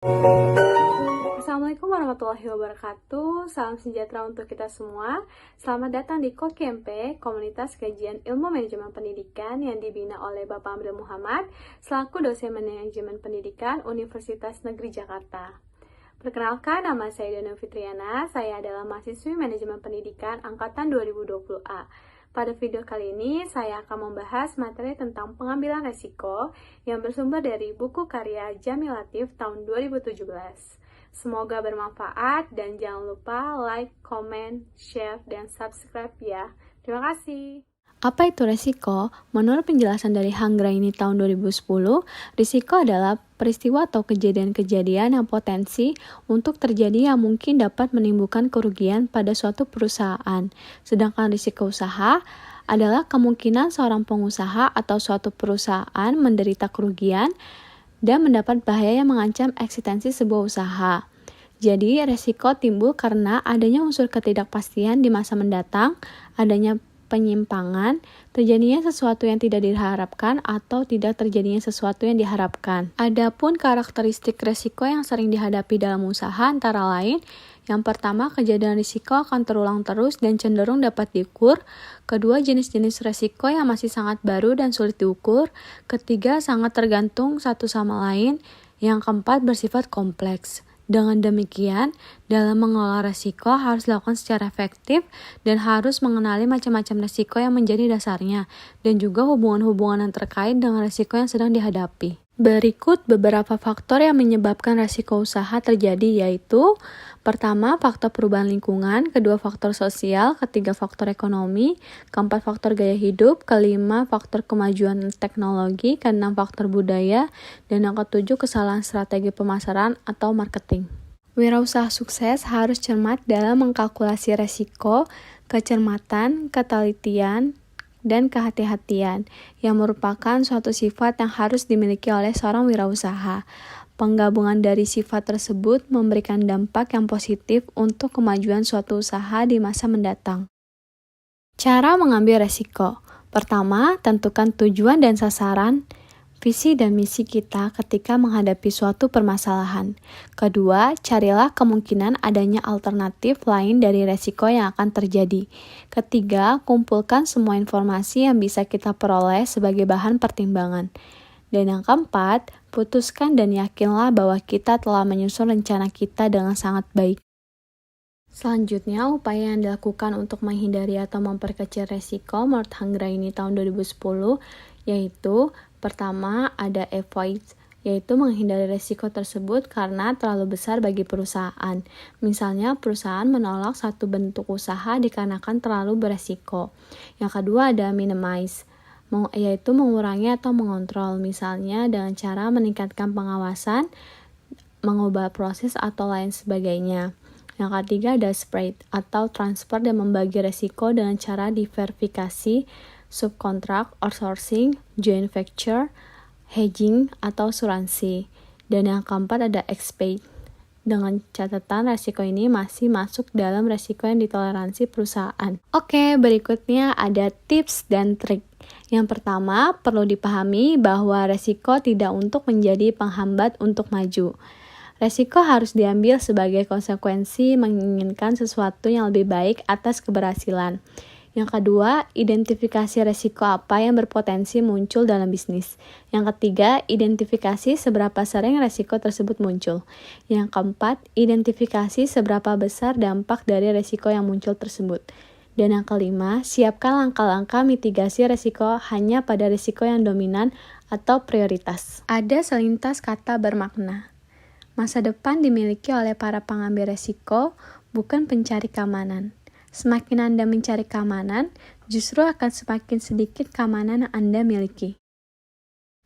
Assalamualaikum warahmatullahi wabarakatuh. Salam sejahtera untuk kita semua. Selamat datang di KOKMP, Komunitas Kajian Ilmu Manajemen Pendidikan yang dibina oleh Bapak Amril Muhammad selaku dosen manajemen pendidikan Universitas Negeri Jakarta. Perkenalkan, nama saya Dana Fitriana. Saya adalah mahasiswi manajemen pendidikan angkatan 2020A. Pada video kali ini, saya akan membahas materi tentang pengambilan resiko yang bersumber dari buku karya Jamil Latif tahun 2017. Semoga bermanfaat dan jangan lupa like, comment, share, dan subscribe ya. Terima kasih. Apa itu resiko? Menurut penjelasan dari Hanggraini tahun 2010, risiko adalah peristiwa atau kejadian-kejadian yang potensi untuk terjadi yang mungkin dapat menimbulkan kerugian pada suatu perusahaan. Sedangkan risiko usaha adalah kemungkinan seorang pengusaha atau suatu perusahaan menderita kerugian dan mendapat bahaya yang mengancam eksistensi sebuah usaha. Jadi, resiko timbul karena adanya unsur ketidakpastian di masa mendatang, adanya penyimpangan, terjadinya sesuatu yang tidak diharapkan atau tidak terjadinya sesuatu yang diharapkan. Adapun karakteristik resiko yang sering dihadapi dalam usaha antara lain, yang pertama, kejadian risiko akan terulang terus dan cenderung dapat diukur. Kedua, jenis-jenis resiko yang masih sangat baru dan sulit diukur. Ketiga, sangat tergantung satu sama lain. Yang keempat, bersifat kompleks. Dengan demikian, dalam mengelola resiko harus dilakukan secara efektif dan harus mengenali macam-macam resiko yang menjadi dasarnya dan juga hubungan-hubungan yang terkait dengan resiko yang sedang dihadapi. Berikut beberapa faktor yang menyebabkan resiko usaha terjadi, yaitu pertama, faktor perubahan lingkungan, kedua, faktor sosial, ketiga, faktor ekonomi, keempat, faktor gaya hidup, kelima, faktor kemajuan teknologi, keenam, faktor budaya, dan yang ketujuh, kesalahan strategi pemasaran atau marketing. Wirausaha sukses harus cermat dalam mengkalkulasi resiko, kecermatan, ketelitian, dan kehati-hatian, yang merupakan suatu sifat yang harus dimiliki oleh seorang wirausaha. Penggabungan dari sifat tersebut memberikan dampak yang positif untuk kemajuan suatu usaha di masa mendatang. Cara mengambil resiko. Pertama, tentukan tujuan dan sasaran, visi dan misi kita ketika menghadapi suatu permasalahan. Kedua, carilah kemungkinan adanya alternatif lain dari resiko yang akan terjadi. Ketiga, kumpulkan semua informasi yang bisa kita peroleh sebagai bahan pertimbangan. Dan yang keempat, putuskan dan yakinlah bahwa kita telah menyusun rencana kita dengan sangat baik. Selanjutnya, upaya yang dilakukan untuk menghindari atau memperkecil resiko menurut Hanggraini tahun 2010 yaitu pertama, ada avoid, yaitu menghindari resiko tersebut karena terlalu besar bagi perusahaan. Misalnya, perusahaan menolak satu bentuk usaha dikarenakan terlalu beresiko. Yang kedua, ada minimize, yaitu mengurangi atau mengontrol, misalnya dengan cara meningkatkan pengawasan, mengubah proses, atau lain sebagainya. Yang ketiga, ada spread, atau transfer dan membagi resiko dengan cara diverifikasi, subkontrak, outsourcing, joint venture, hedging, atau asuransi. Dan yang keempat ada expect. Dengan catatan resiko ini masih masuk dalam resiko yang ditoleransi perusahaan. Oke, berikutnya ada tips dan trik. Yang pertama, perlu dipahami bahwa resiko tidak untuk menjadi penghambat untuk maju. Resiko harus diambil sebagai konsekuensi menginginkan sesuatu yang lebih baik atas keberhasilan. Yang kedua, identifikasi resiko apa yang berpotensi muncul dalam bisnis. Yang ketiga, identifikasi seberapa sering resiko tersebut muncul. Yang keempat, identifikasi seberapa besar dampak dari resiko yang muncul tersebut. Dan yang kelima, siapkan langkah-langkah mitigasi resiko hanya pada resiko yang dominan atau prioritas. Ada selintas kata bermakna. Masa depan dimiliki oleh para pengambil resiko, bukan pencari keamanan. Semakin Anda mencari keamanan, justru akan semakin sedikit keamanan yang Anda miliki.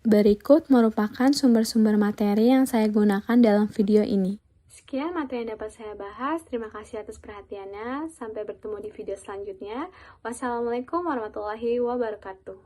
Berikut merupakan sumber-sumber materi yang saya gunakan dalam video ini. Sekian materi yang dapat saya bahas. Terima kasih atas perhatiannya. Sampai bertemu di video selanjutnya. Wassalamualaikum warahmatullahi wabarakatuh.